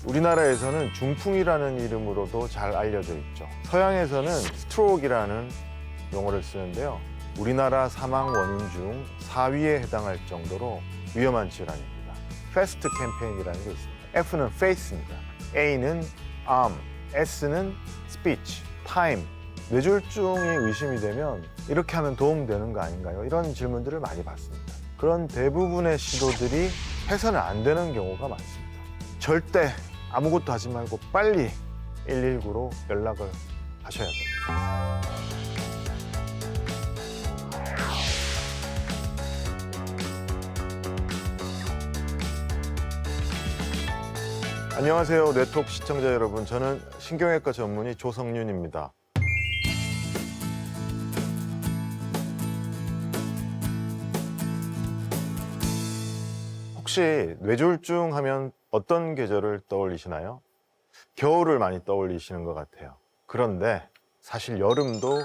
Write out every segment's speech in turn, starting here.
우리나라에서는 중풍이라는 이름으로도 잘 알려져 있죠. 서양에서는 스트로크이라는 용어를 쓰는데요. 우리나라 사망 원인 중 4위에 해당할 정도로 위험한 질환입니다. 패스트 캠페인이라는 게 있습니다. F는 face입니다. A는 arm, S는 speech, time. 뇌졸중이 의심이 되면 이렇게 하면 도움되는 거 아닌가요? 이런 질문들을 많이 받습니다. 그런 대부분의 시도들이 해서는 안 되는 경우가 많습니다. 절대 아무것도 하지 말고 빨리 119로 연락을 하셔야 됩니다. 안녕하세요. 뇌톡 시청자 여러분. 저는 신경외과 전문의 조성윤입니다. 혹시 뇌졸중 하면 어떤 계절을 떠올리시나요? 겨울을 많이 떠올리시는 것 같아요. 그런데 사실 여름도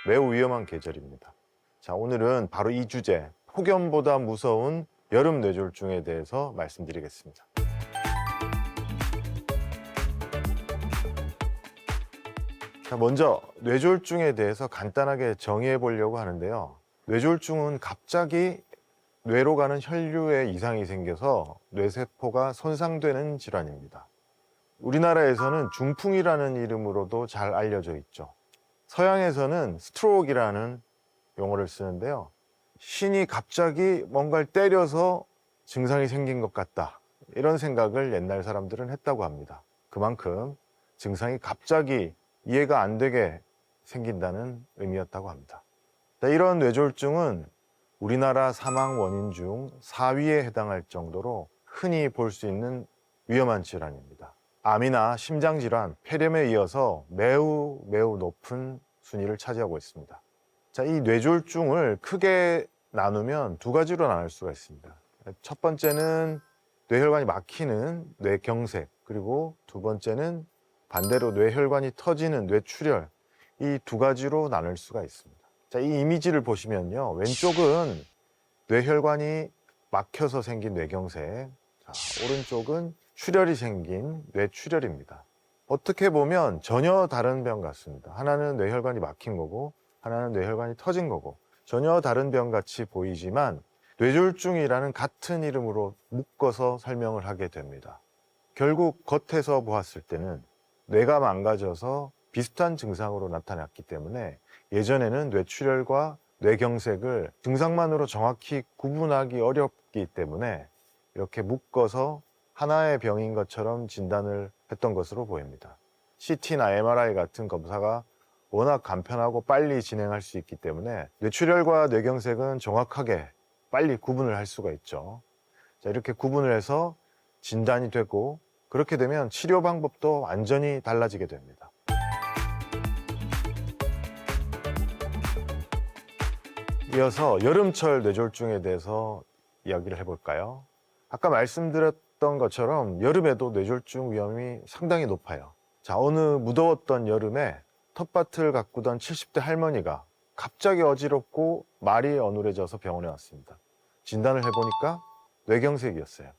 매우 위험한 계절입니다. 자, 오늘은 바로 이 주제, 폭염보다 무서운 여름 뇌졸중에 대해서 말씀드리겠습니다. 자, 먼저 뇌졸중에 대해서 간단하게 정의해 보려고 하는데요. 뇌졸중은 갑자기 뇌로 가는 혈류에 이상이 생겨서 뇌세포가 손상되는 질환입니다. 우리나라에서는 중풍이라는 이름으로도 잘 알려져 있죠. 서양에서는 스트로크이라는 용어를 쓰는데요. 신이 갑자기 뭔가를 때려서 증상이 생긴 것 같다. 이런 생각을 옛날 사람들은 했다고 합니다. 그만큼 증상이 갑자기 이해가 안 되게 생긴다는 의미였다고 합니다. 이런 뇌졸중은 우리나라 사망 원인 중 4위에 해당할 정도로 흔히 볼 수 있는 위험한 질환입니다. 암이나 심장질환, 폐렴에 이어서 매우 높은 순위를 차지하고 있습니다. 자, 이 뇌졸중을 크게 나누면 두 가지로 나눌 수가 있습니다. 첫 번째는 뇌혈관이 막히는 뇌경색, 그리고 두 번째는 반대로 뇌혈관이 터지는 뇌출혈, 이 두 가지로 나눌 수가 있습니다. 자, 이 이미지를 보시면요. 왼쪽은 뇌혈관이 막혀서 생긴 뇌경색, 자, 오른쪽은 출혈이 생긴 뇌출혈입니다. 어떻게 보면 전혀 다른 병 같습니다. 하나는 뇌혈관이 막힌 거고, 하나는 뇌혈관이 터진 거고, 전혀 다른 병 같이 보이지만 뇌졸중이라는 같은 이름으로 묶어서 설명을 하게 됩니다. 결국 겉에서 보았을 때는 뇌가 망가져서 비슷한 증상으로 나타났기 때문에 예전에는 뇌출혈과 뇌경색을 증상만으로 정확히 구분하기 어렵기 때문에 이렇게 묶어서 하나의 병인 것처럼 진단을 했던 것으로 보입니다. CT나 MRI 같은 검사가 워낙 간편하고 빨리 진행할 수 있기 때문에 뇌출혈과 뇌경색은 정확하게 빨리 구분을 할 수가 있죠. 자, 이렇게 구분을 해서 진단이 되고 그렇게 되면 치료 방법도 완전히 달라지게 됩니다. 이어서 여름철 뇌졸중에 대해서 이야기를 해볼까요? 아까 말씀드렸던 것처럼 여름에도 뇌졸중 위험이 상당히 높아요. 자, 어느 무더웠던 여름에 텃밭을 가꾸던 70대 할머니가 갑자기 어지럽고 말이 어눌해져서 병원에 왔습니다. 진단을 해보니까 뇌경색이었어요.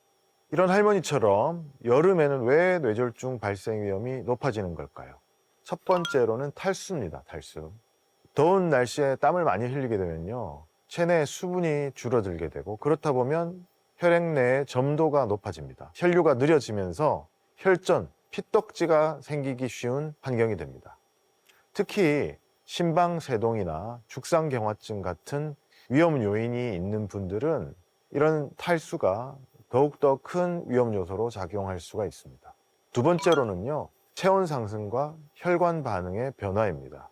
이런 할머니처럼 여름에는 왜 뇌졸중 발생 위험이 높아지는 걸까요? 첫 번째로는 탈수입니다. 탈수. 더운 날씨에 땀을 많이 흘리게 되면요, 체내 수분이 줄어들게 되고 그렇다 보면 혈액 내의 점도가 높아집니다. 혈류가 느려지면서 혈전, 피떡지가 생기기 쉬운 환경이 됩니다. 특히 심방세동이나 죽상경화증 같은 위험 요인이 있는 분들은 이런 탈수가 더욱더 큰 위험 요소로 작용할 수가 있습니다. 두 번째로는요, 체온 상승과 혈관 반응의 변화입니다.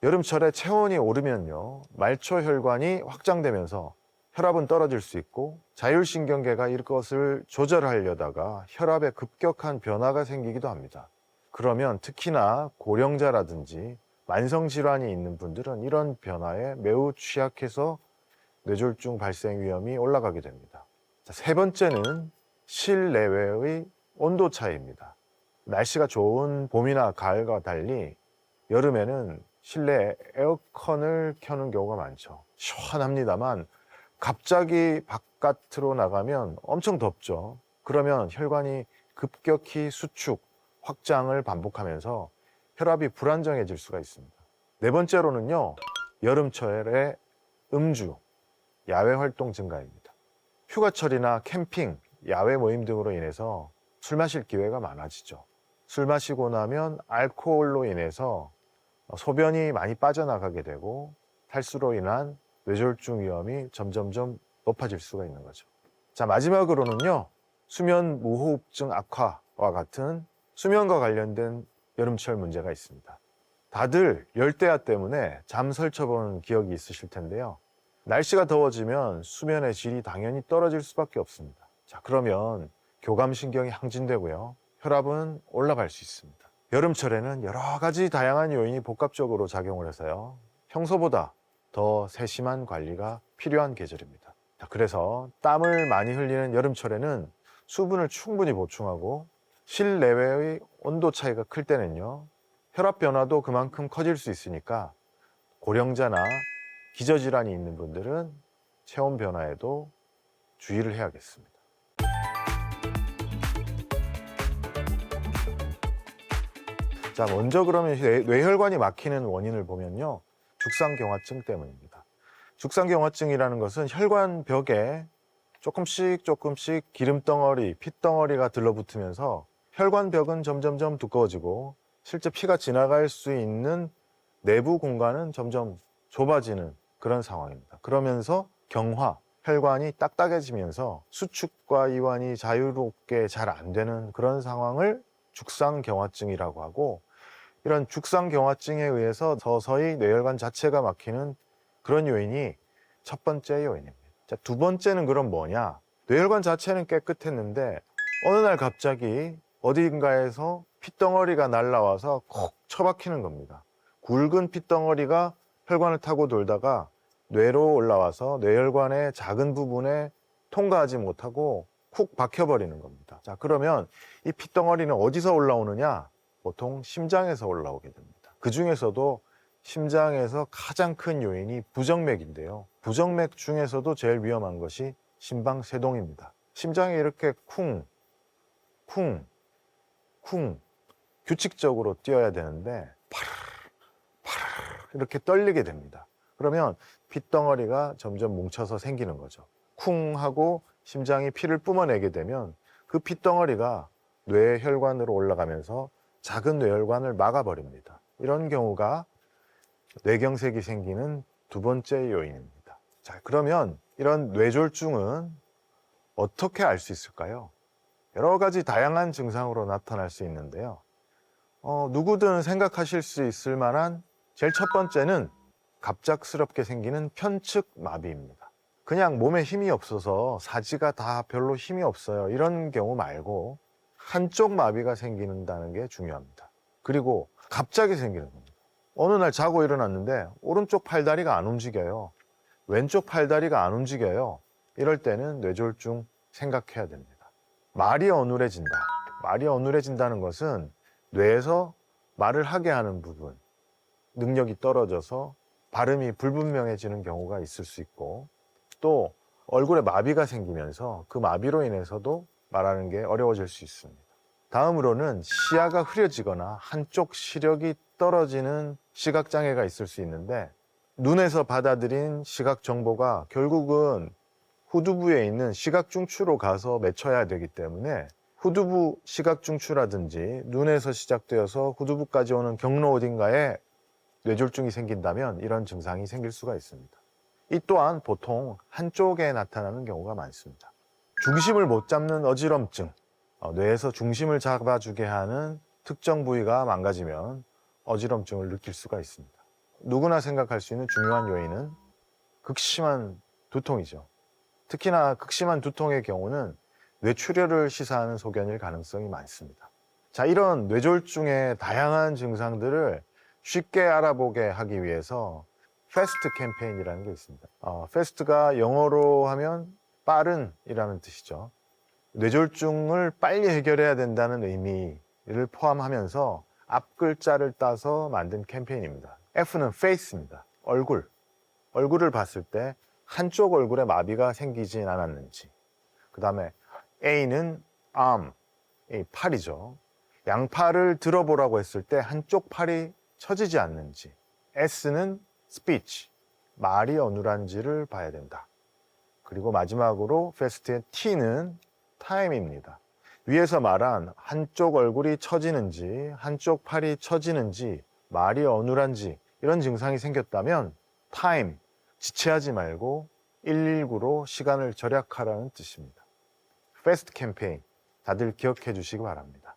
여름철에 체온이 오르면요, 말초혈관이 확장되면서 혈압은 떨어질 수 있고 자율신경계가 이것을 조절하려다가 혈압에 급격한 변화가 생기기도 합니다. 그러면 특히나 고령자라든지 만성질환이 있는 분들은 이런 변화에 매우 취약해서 뇌졸중 발생 위험이 올라가게 됩니다. 자, 세 번째는 실내외의 온도 차이입니다. 날씨가 좋은 봄이나 가을과 달리 여름에는 실내 에어컨을 켜는 경우가 많죠. 시원합니다만 갑자기 바깥으로 나가면 엄청 덥죠. 그러면 혈관이 급격히 수축, 확장을 반복하면서 혈압이 불안정해질 수가 있습니다. 네 번째로는요, 여름철에 음주, 야외 활동 증가입니다. 휴가철이나 캠핑, 야외 모임 등으로 인해서 술 마실 기회가 많아지죠. 술 마시고 나면 알코올로 인해서 소변이 많이 빠져나가게 되고 탈수로 인한 뇌졸중 위험이 점점점 높아질 수가 있는 거죠. 자, 마지막으로는요, 수면 무호흡증 악화와 같은 수면과 관련된 여름철 문제가 있습니다. 다들 열대야 때문에 잠 설쳐본 기억이 있으실 텐데요. 날씨가 더워지면 수면의 질이 당연히 떨어질 수밖에 없습니다. 자, 그러면 교감신경이 항진되고요, 혈압은 올라갈 수 있습니다. 여름철에는 여러 가지 다양한 요인이 복합적으로 작용을 해서요, 평소보다 더 세심한 관리가 필요한 계절입니다. 자, 그래서 땀을 많이 흘리는 여름철에는 수분을 충분히 보충하고 실내외의 온도 차이가 클 때는요, 혈압 변화도 그만큼 커질 수 있으니까 고령자나 기저질환이 있는 분들은 체온 변화에도 주의를 해야겠습니다. 자, 먼저 그러면 뇌혈관이 막히는 원인을 보면요, 죽상경화증 때문입니다. 죽상경화증이라는 것은 혈관벽에 조금씩 기름덩어리, 핏덩어리가 들러붙으면서 혈관벽은 점점점 두꺼워지고 실제 피가 지나갈 수 있는 내부 공간은 점점 좁아지는 그런 상황입니다. 그러면서 경화, 혈관이 딱딱해지면서 수축과 이완이 자유롭게 잘 안 되는 그런 상황을 죽상경화증이라고 하고, 이런 죽상경화증에 의해서 서서히 뇌혈관 자체가 막히는 그런 요인이 첫 번째 요인입니다. 자, 두 번째는 그럼 뭐냐? 뇌혈관 자체는 깨끗했는데 어느 날 갑자기 어딘가에서 핏덩어리가 날라와서 콕 처박히는 겁니다. 굵은 핏덩어리가 혈관을 타고 돌다가 뇌로 올라와서 뇌혈관의 작은 부분에 통과하지 못하고 쿡 박혀버리는 겁니다. 자, 그러면 이 핏덩어리는 어디서 올라오느냐? 보통 심장에서 올라오게 됩니다. 그 중에서도 심장에서 가장 큰 요인이 부정맥인데요. 부정맥 중에서도 제일 위험한 것이 심방세동입니다. 심장이 이렇게 쿵, 쿵, 쿵 규칙적으로 뛰어야 되는데 파르르 이렇게 떨리게 됩니다. 그러면 핏덩어리가 점점 뭉쳐서 생기는 거죠. 쿵 하고 심장이 피를 뿜어내게 되면 그 핏덩어리가 뇌혈관으로 올라가면서 작은 뇌혈관을 막아버립니다. 이런 경우가 뇌경색이 생기는 두 번째 요인입니다. 자, 그러면 이런 뇌졸중은 어떻게 알 수 있을까요? 여러 가지 다양한 증상으로 나타날 수 있는데요. 누구든 생각하실 수 있을 만한 제일 첫 번째는 갑작스럽게 생기는 편측 마비입니다. 그냥 몸에 힘이 없어서 사지가 다 별로 힘이 없어요, 이런 경우 말고 한쪽 마비가 생긴다는 게 중요합니다. 그리고 갑자기 생기는 겁니다. 어느 날 자고 일어났는데 오른쪽 팔다리가 안 움직여요. 왼쪽 팔다리가 안 움직여요. 이럴 때는 뇌졸중 생각해야 됩니다. 말이 어눌해진다. 말이 어눌해진다는 것은 뇌에서 말을 하게 하는 부분, 능력이 떨어져서 발음이 불분명해지는 경우가 있을 수 있고, 또 얼굴에 마비가 생기면서 그 마비로 인해서도 말하는 게 어려워질 수 있습니다. 다음으로는 시야가 흐려지거나 한쪽 시력이 떨어지는 시각장애가 있을 수 있는데, 눈에서 받아들인 시각 정보가 결국은 후두부에 있는 시각중추로 가서 맺혀야 되기 때문에 후두부 시각중추라든지 눈에서 시작되어서 후두부까지 오는 경로 어딘가에 뇌졸중이 생긴다면 이런 증상이 생길 수가 있습니다. 이 또한 보통 한쪽에 나타나는 경우가 많습니다. 중심을 못 잡는 어지럼증, 뇌에서 중심을 잡아주게 하는 특정 부위가 망가지면 어지럼증을 느낄 수가 있습니다. 누구나 생각할 수 있는 중요한 요인은 극심한 두통이죠. 특히나 극심한 두통의 경우는 뇌출혈을 시사하는 소견일 가능성이 많습니다. 자, 이런 뇌졸중의 다양한 증상들을 쉽게 알아보게 하기 위해서 패스트 캠페인이라는 게 있습니다. 패스트가 영어로 하면 빠른이라는 뜻이죠. 뇌졸중을 빨리 해결해야 된다는 의미를 포함하면서 앞 글자를 따서 만든 캠페인입니다. F는 face입니다. 얼굴을 봤을 때 한쪽 얼굴에 마비가 생기진 않았는지, 그 다음에 A는 arm, 이 팔이죠. 양팔을 들어보라고 했을 때 한쪽 팔이 처지지 않는지, S는 speech, 말이 어눌한지를 봐야 된다. 그리고 마지막으로 패스트의 T는 time입니다. 위에서 말한 한쪽 얼굴이 처지는지, 한쪽 팔이 처지는지, 말이 어눌한지 이런 증상이 생겼다면 time, 지체하지 말고 119로 시간을 절약하라는 뜻입니다. 패스트 캠페인 다들 기억해 주시기 바랍니다.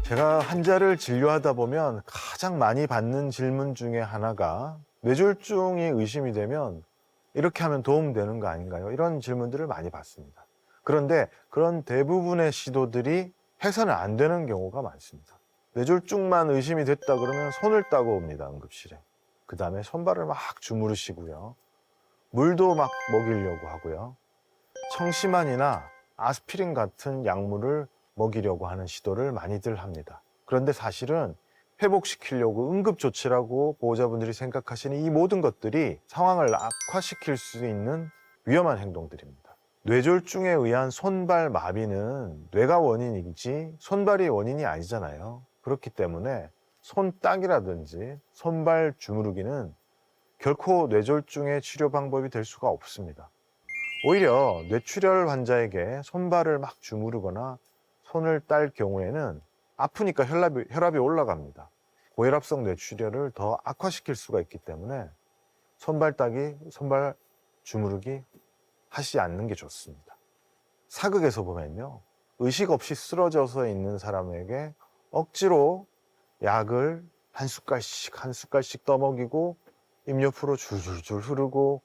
제가 환자를 진료하다 보면 가장 많이 받는 질문 중에 하나가 뇌졸중이 의심이 되면 이렇게 하면 도움되는 거 아닌가요? 이런 질문들을 많이 받습니다. 그런데 그런 대부분의 시도들이 해서는 안 되는 경우가 많습니다. 뇌졸중만 의심이 됐다 그러면 손을 따고 옵니다, 응급실에. 그 다음에 손발을 막 주무르시고요. 물도 막 먹이려고 하고요. 청심환이나 아스피린 같은 약물을 먹이려고 하는 시도를 많이들 합니다. 그런데 사실은 회복시키려고 응급조치라고 보호자분들이 생각하시는 이 모든 것들이 상황을 악화시킬 수 있는 위험한 행동들입니다. 뇌졸중에 의한 손발 마비는 뇌가 원인이지 손발이 원인이 아니잖아요. 그렇기 때문에 손따기라든지 손발 주무르기는 결코 뇌졸중의 치료 방법이 될 수가 없습니다. 오히려 뇌출혈 환자에게 손발을 막 주무르거나 손을 딸 경우에는 아프니까 혈압이 올라갑니다. 고혈압성 뇌출혈을 더 악화시킬 수가 있기 때문에 손발 따기, 손발 주무르기 하지 않는 게 좋습니다. 사극에서 보면요, 의식 없이 쓰러져서 있는 사람에게 억지로 약을 한 숟갈씩 한 숟갈씩 떠먹이고 입 옆으로 줄줄줄 흐르고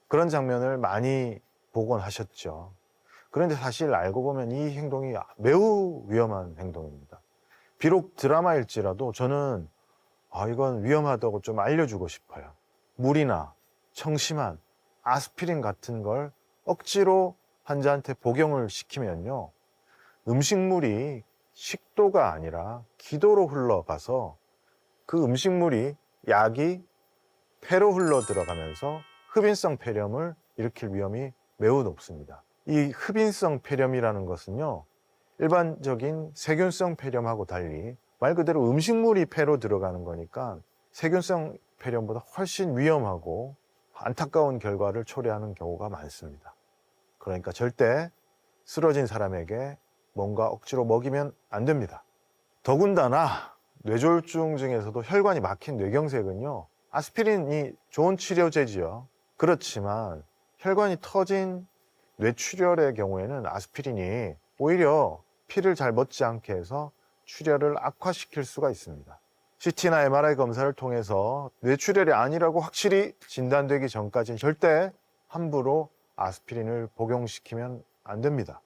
그런 장면을 많이 보곤 하셨죠. 그런데 사실 알고 보면 이 행동이 매우 위험한 행동입니다. 비록 드라마일지라도 저는 이건 위험하다고 좀 알려주고 싶어요. 물이나 청심환, 아스피린 같은 걸 억지로 환자한테 복용을 시키면요, 음식물이 식도가 아니라 기도로 흘러가서 그 음식물이 약이 폐로 흘러 들어가면서 흡인성 폐렴을 일으킬 위험이 매우 높습니다. 이 흡인성 폐렴이라는 것은요, 일반적인 세균성 폐렴하고 달리 말 그대로 음식물이 폐로 들어가는 거니까 세균성 폐렴보다 훨씬 위험하고 안타까운 결과를 초래하는 경우가 많습니다. 그러니까 절대 쓰러진 사람에게 뭔가 억지로 먹이면 안 됩니다. 더군다나 뇌졸중 중에서도 혈관이 막힌 뇌경색은요, 아스피린이 좋은 치료제지요. 그렇지만 혈관이 터진 뇌출혈의 경우에는 아스피린이 오히려 피를 잘 멎지 않게 해서 출혈을 악화시킬 수가 있습니다. CT나 MRI 검사를 통해서 뇌출혈이 아니라고 확실히 진단되기 전까지는 절대 함부로 아스피린을 복용시키면 안 됩니다.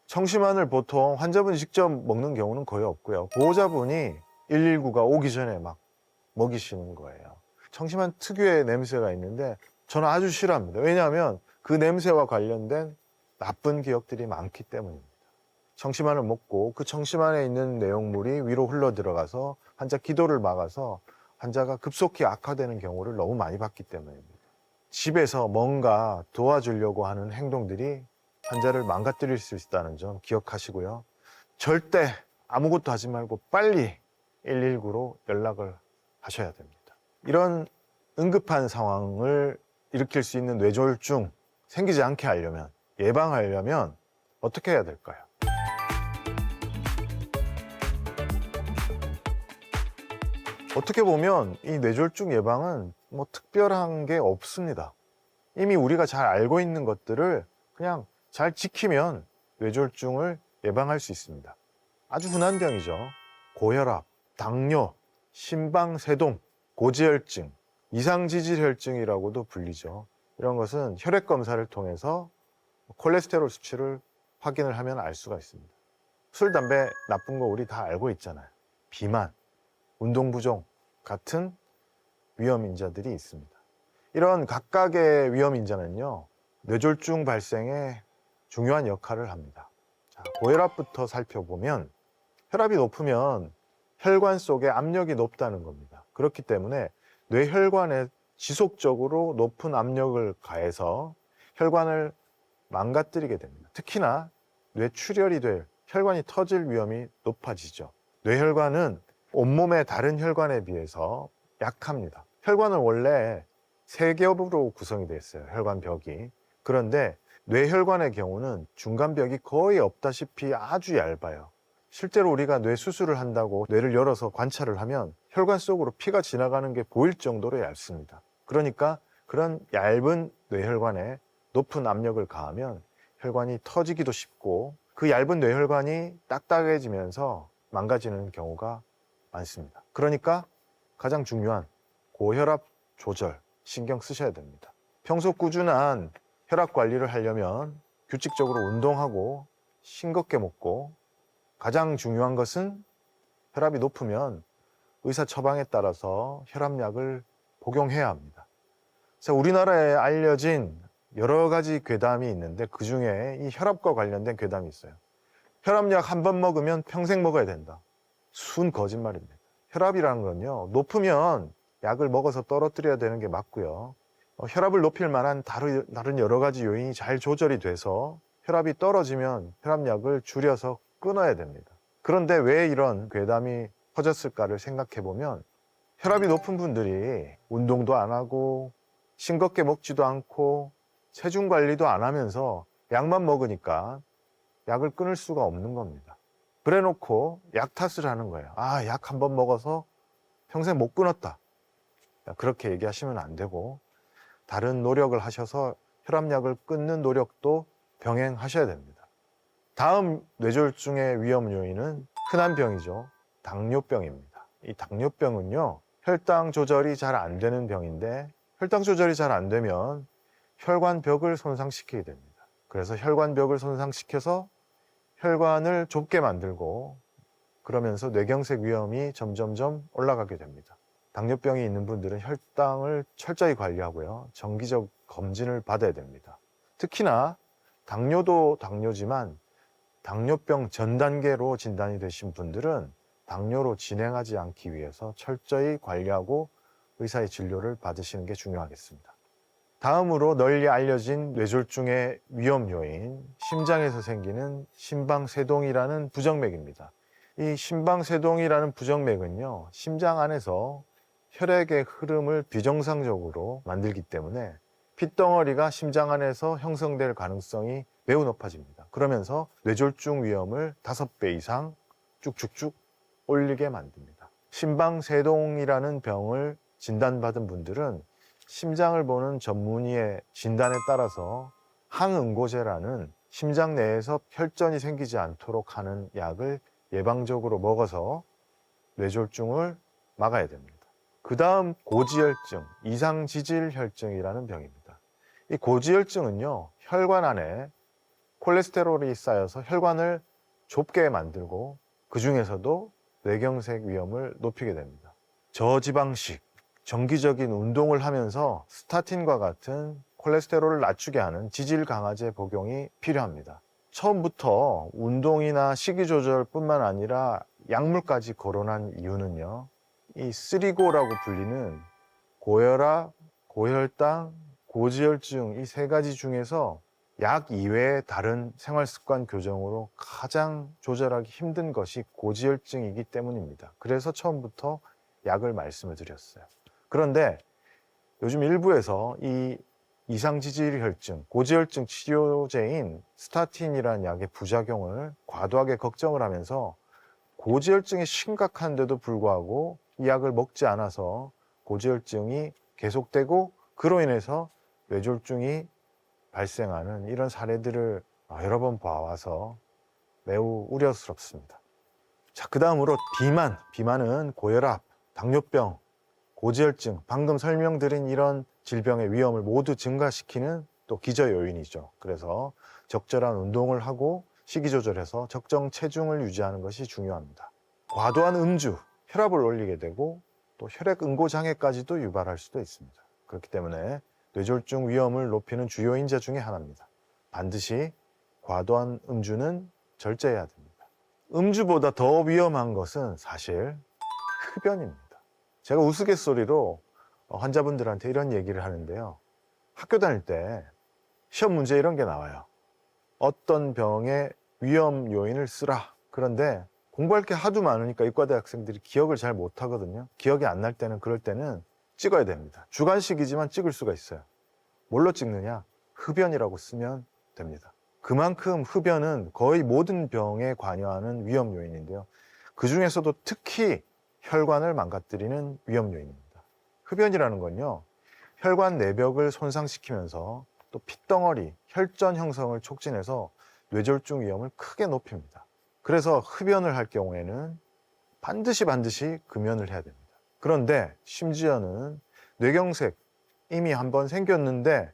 청심환을 보통 환자분이 직접 먹는 경우는 거의 없고요. 보호자분이 119가 오기 전에 막 먹이시는 거예요. 청심환 특유의 냄새가 있는데 저는 아주 싫어합니다. 왜냐하면 그 냄새와 관련된 나쁜 기억들이 많기 때문입니다. 청심환을 먹고 그 청심환에 있는 내용물이 위로 흘러 들어가서 환자 기도를 막아서 환자가 급속히 악화되는 경우를 너무 많이 봤기 때문입니다. 집에서 뭔가 도와주려고 하는 행동들이 환자를 망가뜨릴 수 있다는 점 기억하시고요. 절대 아무것도 하지 말고 빨리 119로 연락을 하셔야 됩니다. 이런 응급한 상황을 일으킬 수 있는 뇌졸중 생기지 않게 하려면, 예방하려면 어떻게 해야 될까요? 어떻게 보면 이 뇌졸중 예방은 뭐 특별한 게 없습니다. 이미 우리가 잘 알고 있는 것들을 그냥 잘 지키면 뇌졸중을 예방할 수 있습니다. 아주 흔한 병이죠. 고혈압, 당뇨, 심방세동, 고지혈증, 이상지질혈증이라고도 불리죠. 이런 것은 혈액 검사를 통해서 콜레스테롤 수치를 확인을 하면 알 수가 있습니다. 술, 담배 나쁜 거 우리 다 알고 있잖아요. 비만, 운동 부종 같은 위험 인자들이 있습니다. 이런 각각의 위험 인자는요, 뇌졸중 발생에 중요한 역할을 합니다. 자, 고혈압부터 살펴보면 혈압이 높으면 혈관 속에 압력이 높다는 겁니다. 그렇기 때문에 뇌혈관에 지속적으로 높은 압력을 가해서 혈관을 망가뜨리게 됩니다. 특히나 뇌출혈이 될 혈관이 터질 위험이 높아지죠. 뇌혈관은 온몸의 다른 혈관에 비해서 약합니다. 혈관은 원래 세 겹으로 구성이 되어 있어요. 혈관벽이. 그런데 뇌혈관의 경우는 중간벽이 거의 없다시피 아주 얇아요. 실제로 우리가 뇌 수술을 한다고 뇌를 열어서 관찰을 하면 혈관 속으로 피가 지나가는 게 보일 정도로 얇습니다. 그러니까 그런 얇은 뇌혈관에 높은 압력을 가하면 혈관이 터지기도 쉽고 그 얇은 뇌혈관이 딱딱해지면서 망가지는 경우가 많습니다. 그러니까 가장 중요한 고혈압 조절 신경 쓰셔야 됩니다. 평소 꾸준한 혈압 관리를 하려면 규칙적으로 운동하고 싱겁게 먹고 가장 중요한 것은 혈압이 높으면 의사 처방에 따라서 혈압약을 복용해야 합니다. 자, 우리나라에 알려진 여러 가지 괴담이 있는데 그 중에 이 혈압과 관련된 괴담이 있어요. 혈압약 한 번 먹으면 평생 먹어야 된다. 순 거짓말입니다. 혈압이라는 건요, 높으면 약을 먹어서 떨어뜨려야 되는 게 맞고요. 혈압을 높일 만한 다른 여러 가지 요인이 잘 조절이 돼서 혈압이 떨어지면 혈압약을 줄여서 끊어야 됩니다. 그런데 왜 이런 괴담이 퍼졌을까를 생각해 보면 혈압이 높은 분들이 운동도 안 하고 싱겁게 먹지도 않고 체중 관리도 안 하면서 약만 먹으니까 약을 끊을 수가 없는 겁니다. 그래 놓고 약 탓을 하는 거예요. 아, 약 한 번 먹어서 평생 못 끊었다. 그렇게 얘기하시면 안 되고 다른 노력을 하셔서 혈압약을 끊는 노력도 병행하셔야 됩니다. 다음 뇌졸중의 위험 요인은 흔한 병이죠. 당뇨병입니다. 이 당뇨병은요, 혈당 조절이 잘 안 되는 병인데 혈당 조절이 잘 안 되면 혈관벽을 손상시키게 됩니다. 그래서 혈관벽을 손상시켜서 혈관을 좁게 만들고 그러면서 뇌경색 위험이 점점점 올라가게 됩니다. 당뇨병이 있는 분들은 혈당을 철저히 관리하고요. 정기적 검진을 받아야 됩니다. 특히나 당뇨도 당뇨지만 당뇨병 전 단계로 진단이 되신 분들은 당뇨로 진행하지 않기 위해서 철저히 관리하고 의사의 진료를 받으시는 게 중요하겠습니다. 다음으로 널리 알려진 뇌졸중의 위험 요인, 심장에서 생기는 심방세동이라는 부정맥입니다. 이 심방세동이라는 부정맥은요, 심장 안에서 혈액의 흐름을 비정상적으로 만들기 때문에 핏덩어리가 심장 안에서 형성될 가능성이 매우 높아집니다. 그러면서 뇌졸중 위험을 5배 이상 쭉쭉쭉 올리게 만듭니다. 심방세동이라는 병을 진단받은 분들은 심장을 보는 전문의의 진단에 따라서 항응고제라는 심장 내에서 혈전이 생기지 않도록 하는 약을 예방적으로 먹어서 뇌졸중을 막아야 됩니다. 그 다음 고지혈증, 이상지질혈증이라는 병입니다. 이 고지혈증은요, 혈관 안에 콜레스테롤이 쌓여서 혈관을 좁게 만들고 그 중에서도 뇌경색 위험을 높이게 됩니다. 저지방식, 정기적인 운동을 하면서 스타틴과 같은 콜레스테롤을 낮추게 하는 지질 강화제 복용이 필요합니다. 처음부터 운동이나 식이 조절뿐만 아니라 약물까지 거론한 이유는요, 이 3고라고 불리는 고혈압, 고혈당, 고지혈증 이 세 가지 중에서 약 이외의 다른 생활습관 교정으로 가장 조절하기 힘든 것이 고지혈증이기 때문입니다. 그래서 처음부터 약을 말씀을 드렸어요. 그런데 요즘 일부에서 이 이상지질혈증, 고지혈증 치료제인 스타틴이라는 약의 부작용을 과도하게 걱정을 하면서 고지혈증이 심각한데도 불구하고 이 약을 먹지 않아서 고지혈증이 계속되고 그로 인해서 뇌졸중이 발생하는 이런 사례들을 여러 번 봐와서 매우 우려스럽습니다. 자, 그 다음으로 비만. 비만은 고혈압, 당뇨병, 고지혈증, 방금 설명드린 이런 질병의 위험을 모두 증가시키는 또 기저요인이죠. 그래서 적절한 운동을 하고 식이 조절해서 적정 체중을 유지하는 것이 중요합니다. 과도한 음주, 혈압을 올리게 되고 또 혈액 응고 장애까지도 유발할 수도 있습니다. 그렇기 때문에 뇌졸중 위험을 높이는 주요 인자 중에 하나입니다. 반드시 과도한 음주는 절제해야 됩니다. 음주보다 더 위험한 것은 사실 흡연입니다. 제가 우스갯소리로 환자분들한테 이런 얘기를 하는데요. 학교 다닐 때 시험 문제 이런 게 나와요. 어떤 병의 위험 요인을 쓰라. 그런데 공부할 게 하도 많으니까 의과대 학생들이 기억을 잘 못하거든요. 기억이 안 날 때는 그럴 때는 찍어야 됩니다. 주관식이지만 찍을 수가 있어요. 뭘로 찍느냐? 흡연이라고 쓰면 됩니다. 그만큼 흡연은 거의 모든 병에 관여하는 위험 요인인데요. 그 중에서도 특히 혈관을 망가뜨리는 위험 요인입니다. 흡연이라는 건요, 혈관 내벽을 손상시키면서 또 핏덩어리, 혈전 형성을 촉진해서 뇌졸중 위험을 크게 높입니다. 그래서 흡연을 할 경우에는 반드시 금연을 해야 됩니다. 그런데 심지어는 뇌경색 이미 한번 생겼는데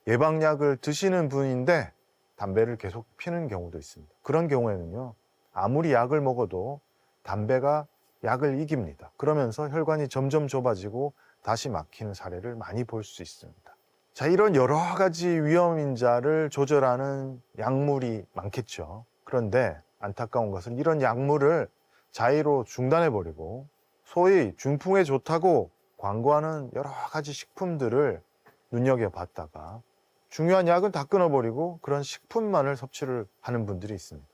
예방약을 드시는 분인데 담배를 계속 피는 경우도 있습니다. 그런 경우에는요, 아무리 약을 먹어도 담배가 약을 이깁니다. 그러면서 혈관이 점점 좁아지고 다시 막히는 사례를 많이 볼 수 있습니다. 자, 이런 여러 가지 위험인자를 조절하는 약물이 많겠죠. 그런데 안타까운 것은 이런 약물을 자의로 중단해버리고 소위 중풍에 좋다고 광고하는 여러 가지 식품들을 눈여겨봤다가 중요한 약은 다 끊어버리고 그런 식품만을 섭취를 하는 분들이 있습니다.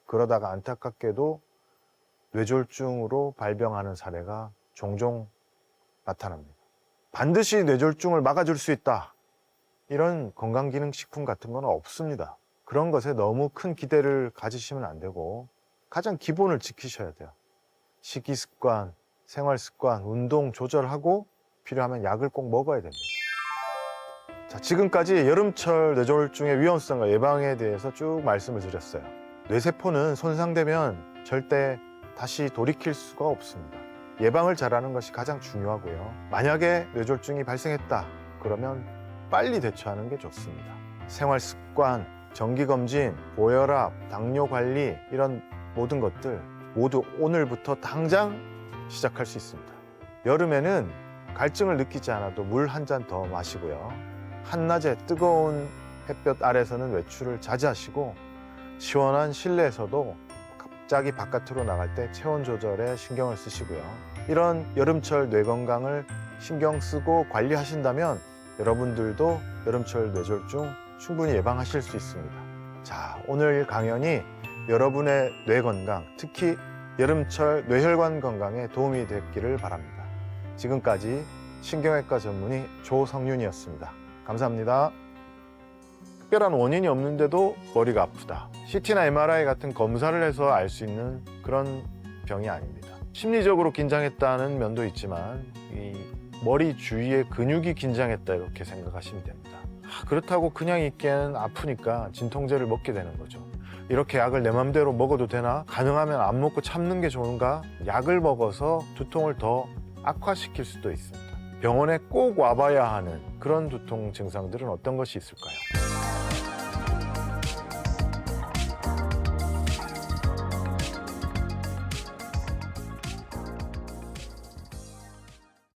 그러다가 안타깝게도 뇌졸중으로 발병하는 사례가 종종 나타납니다. 반드시 뇌졸중을 막아줄 수 있다. 이런 건강기능식품 같은 건 없습니다. 그런 것에 너무 큰 기대를 가지시면 안 되고 가장 기본을 지키셔야 돼요. 식이습관, 생활습관, 운동 조절하고 필요하면 약을 꼭 먹어야 됩니다. 자, 지금까지 여름철 뇌졸중의 위험성과 예방에 대해서 쭉 말씀을 드렸어요. 뇌세포는 손상되면 절대 다시 돌이킬 수가 없습니다. 예방을 잘하는 것이 가장 중요하고요. 만약에 뇌졸중이 발생했다 그러면 빨리 대처하는 게 좋습니다. 생활습관, 정기검진, 고혈압, 당뇨관리 이런 모든 것들 모두 오늘부터 당장 시작할 수 있습니다. 여름에는 갈증을 느끼지 않아도 물 한 잔 더 마시고요. 한낮에 뜨거운 햇볕 아래서는 외출을 자제하시고 시원한 실내에서도 갑자기 바깥으로 나갈 때 체온 조절에 신경을 쓰시고요. 이런 여름철 뇌 건강을 신경 쓰고 관리하신다면 여러분들도 여름철 뇌졸중 충분히 예방하실 수 있습니다. 자, 오늘 강연이 여러분의 뇌 건강, 특히 여름철 뇌혈관 건강에 도움이 됐기를 바랍니다. 지금까지 신경외과 전문의 조성윤이었습니다. 감사합니다. 특별한 원인이 없는데도 머리가 아프다. CT나 MRI 같은 검사를 해서 알 수 있는 그런 병이 아닙니다. 심리적으로 긴장했다는 면도 있지만 이 머리 주위의 근육이 긴장했다 이렇게 생각하시면 됩니다. 그렇다고 그냥 있기에는 아프니까 진통제를 먹게 되는 거죠. 이렇게 약을 내 맘대로 먹어도 되나? 가능하면 안 먹고 참는 게 좋은가? 약을 먹어서 두통을 더 악화시킬 수도 있습니다. 병원에 꼭 와봐야 하는 그런 두통 증상들은 어떤 것이 있을까요?